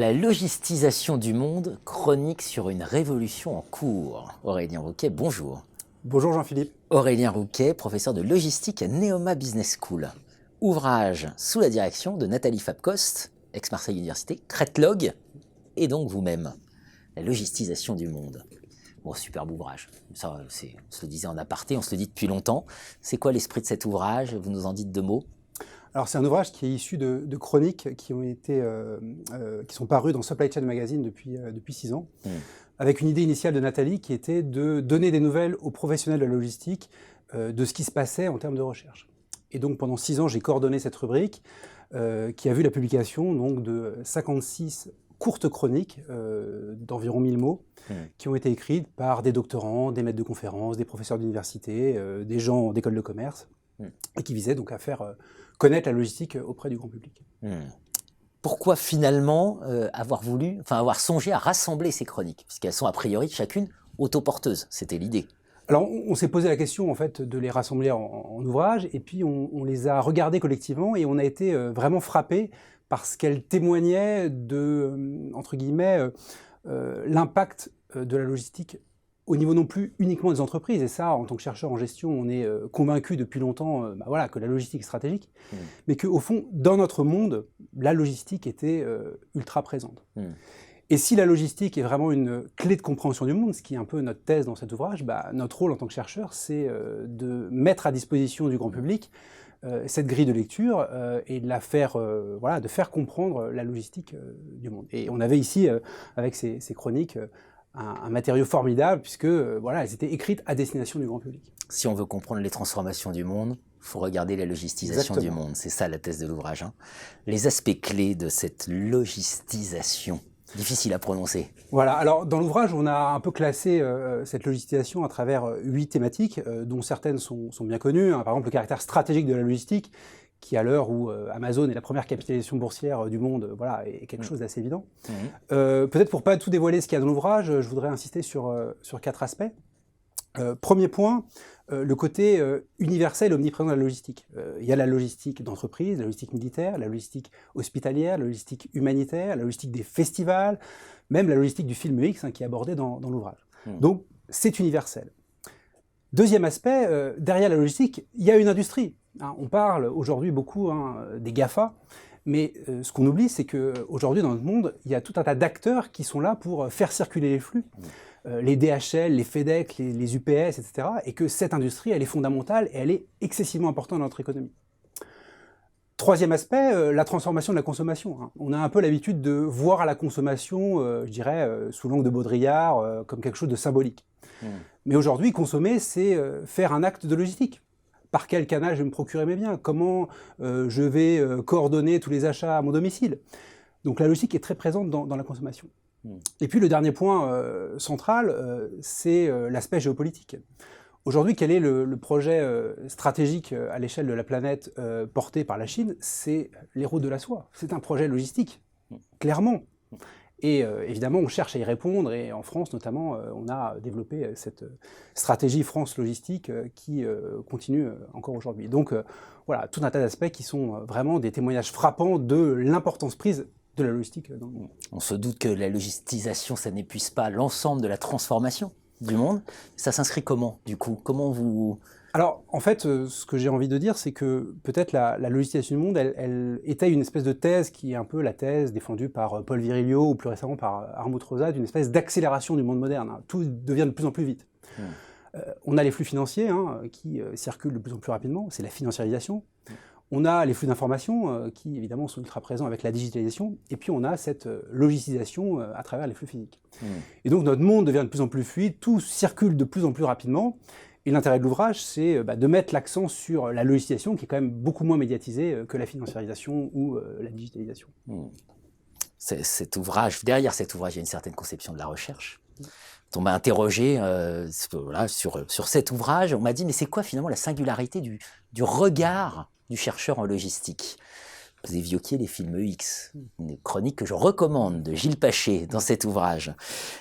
La logistisation du monde, chronique sur une révolution en cours. Aurélien Rouquet, bonjour. Bonjour Jean-Philippe. Aurélien Rouquet, professeur de logistique à Neoma Business School. Ouvrage sous la direction de Nathalie Fabcost, ex-Marseille Université, Cretlog, et donc vous-même. La logistisation du monde. Bon, superbe ouvrage. Ça, on se le disait en aparté, on se le dit depuis longtemps. C'est quoi l'esprit de cet ouvrage? Vous nous en dites deux mots? Alors c'est un ouvrage qui est issu de chroniques qui sont parues dans Supply Chain Magazine depuis 6 ans, avec une idée initiale de Nathalie qui était de donner des nouvelles aux professionnels de la logistique de ce qui se passait en termes de recherche. Et donc pendant 6 ans, j'ai coordonné cette rubrique qui a vu la publication donc, de 56 courtes chroniques d'environ 1000 mots qui ont été écrites par des doctorants, des maîtres de conférences, des professeurs d'université, des gens d'écoles de commerce, et qui visaient donc à faire connaître la logistique auprès du grand public. Pourquoi finalement avoir songé à rassembler ces chroniques, puisqu'elles sont a priori chacune autoporteuses, c'était l'idée. Alors on s'est posé la question en fait de les rassembler en ouvrage, et puis on les a regardées collectivement et on a été vraiment frappés parce qu'elles témoignaient de, entre guillemets, l'impact de la logistique au niveau non plus uniquement des entreprises. Et ça, en tant que chercheur en gestion, on est convaincu depuis longtemps que la logistique est stratégique, mais qu'au fond, dans notre monde, la logistique était ultra présente. Et si la logistique est vraiment une clé de compréhension du monde, ce qui est un peu notre thèse dans cet ouvrage, notre rôle en tant que chercheur, c'est de mettre à disposition du grand public cette grille de lecture et de de faire comprendre la logistique du monde. Et on avait ici, avec ces chroniques, un matériau formidable, puisque elles étaient écrites à destination du grand public. Si on veut comprendre les transformations du monde, il faut regarder la logistisation du monde. C'est ça la thèse de l'ouvrage. Les aspects clés de cette logistisation, difficile à prononcer. Voilà, alors dans l'ouvrage, on a un peu classé cette logistisation à travers 8 thématiques, dont certaines sont bien connues. Par exemple, le caractère stratégique de la logistique, qui à l'heure où Amazon est la première capitalisation boursière du monde, est quelque chose d'assez évident. Peut-être pour pas tout dévoiler ce qu'il y a dans l'ouvrage, je voudrais insister sur 4 aspects. Premier point, le côté universel et omniprésent de la logistique. Il y a la logistique d'entreprise, la logistique militaire, la logistique hospitalière, la logistique humanitaire, la logistique des festivals, même la logistique du film X qui est abordée dans l'ouvrage. Donc c'est universel. Deuxième aspect, derrière la logistique, il y a une industrie. On parle aujourd'hui beaucoup des GAFA, mais ce qu'on oublie, c'est qu'aujourd'hui dans notre monde, il y a tout un tas d'acteurs qui sont là pour faire circuler les flux. Les DHL, les FedEx, les UPS, etc. Et que cette industrie, elle est fondamentale et elle est excessivement importante dans notre économie. Troisième aspect, la transformation de la consommation. On a un peu l'habitude de voir la consommation, je dirais, sous l'angle de Baudrillard, comme quelque chose de symbolique. Mais aujourd'hui, consommer, c'est faire un acte de logistique. Par quel canal je vais me procurer mes biens? Comment je vais coordonner tous les achats à mon domicile? Donc la logistique est très présente dans la consommation. Et puis le dernier point central, c'est l'aspect géopolitique. Aujourd'hui, quel est le projet stratégique à l'échelle de la planète porté par la Chine? C'est les routes de la soie. C'est un projet logistique, clairement. Et évidemment, on cherche à y répondre, et en France notamment, on a développé cette stratégie France Logistique qui continue encore aujourd'hui. Donc tout un tas d'aspects qui sont vraiment des témoignages frappants de l'importance prise de la logistique dans le monde. On se doute que la logistisation, ça n'épuise pas l'ensemble de la transformation du monde. Ça s'inscrit comment, du coup? Comment vous... Alors, en fait, ce que j'ai envie de dire, c'est que peut-être la logistisation du monde, elle étaye une espèce de thèse qui est un peu la thèse défendue par Paul Virilio ou plus récemment par Armut Rosa, d'une espèce d'accélération du monde moderne. Tout devient de plus en plus vite. On a les flux financiers qui circulent de plus en plus rapidement, c'est la financiarisation. On a les flux d'informations qui, évidemment, sont ultra présents avec la digitalisation. Et puis, on a cette logistisation à travers les flux physiques. Et donc, notre monde devient de plus en plus fluide, tout circule de plus en plus rapidement. Et l'intérêt de l'ouvrage, c'est de mettre l'accent sur la logistisation, qui est quand même beaucoup moins médiatisée que la financiarisation ou la digitalisation. Derrière cet ouvrage, il y a une certaine conception de la recherche. On m'a interrogé sur cet ouvrage. On m'a dit, mais c'est quoi finalement la singularité du regard du chercheur en logistique? Vous évoquiez les films X, une chronique que je recommande de Gilles Paché dans cet ouvrage.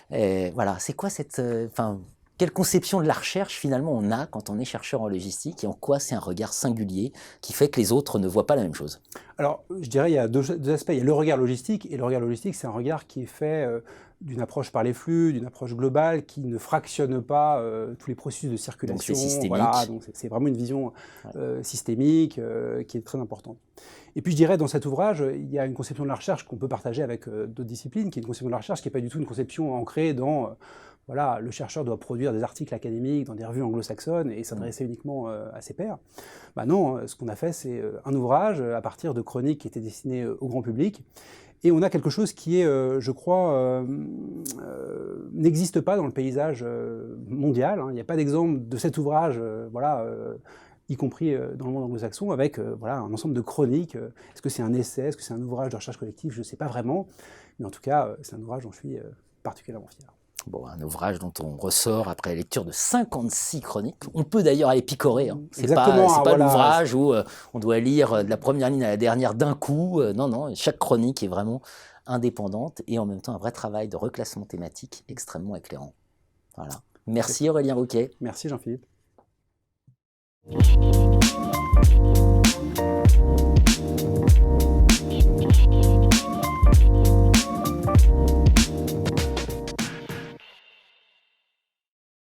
C'est quoi cette... Quelle conception de la recherche finalement on a quand on est chercheur en logistique et en quoi c'est un regard singulier qui fait que les autres ne voient pas la même chose? Alors, je dirais il y a deux aspects. Il y a le regard logistique, et le regard logistique, c'est un regard qui est fait d'une approche par les flux, d'une approche globale, qui ne fractionne pas tous les processus de circulation. Donc c'est systémique. Voilà, donc c'est vraiment une vision systémique qui est très importante. Et puis je dirais, dans cet ouvrage, il y a une conception de la recherche qu'on peut partager avec d'autres disciplines, qui est une conception de la recherche qui n'est pas du tout une conception ancrée dans... voilà, le chercheur doit produire des articles académiques dans des revues anglo-saxonnes et s'adresser uniquement à ses pairs. Bah non, ce qu'on a fait, c'est un ouvrage à partir de chroniques qui étaient destinées au grand public. Et on a quelque chose qui est, je crois, n'existe pas dans le paysage mondial. Il n'y a pas d'exemple de cet ouvrage, y compris dans le monde anglo-saxon, avec voilà, un ensemble de chroniques. Est-ce que c'est un essai? Est-ce que c'est un ouvrage de recherche collective? Je ne sais pas vraiment. Mais en tout cas, c'est un ouvrage dont je suis particulièrement fier. Bon, un ouvrage dont on ressort après la lecture de 56 chroniques. On peut d'ailleurs aller picorer. Hein. C'est pas voilà, l'ouvrage où on doit lire de la première ligne à la dernière d'un coup. Non, non, chaque chronique est vraiment indépendante et en même temps un vrai travail de reclassement thématique extrêmement éclairant. Voilà. Merci Aurélien Rouquet. Merci Jean-Philippe.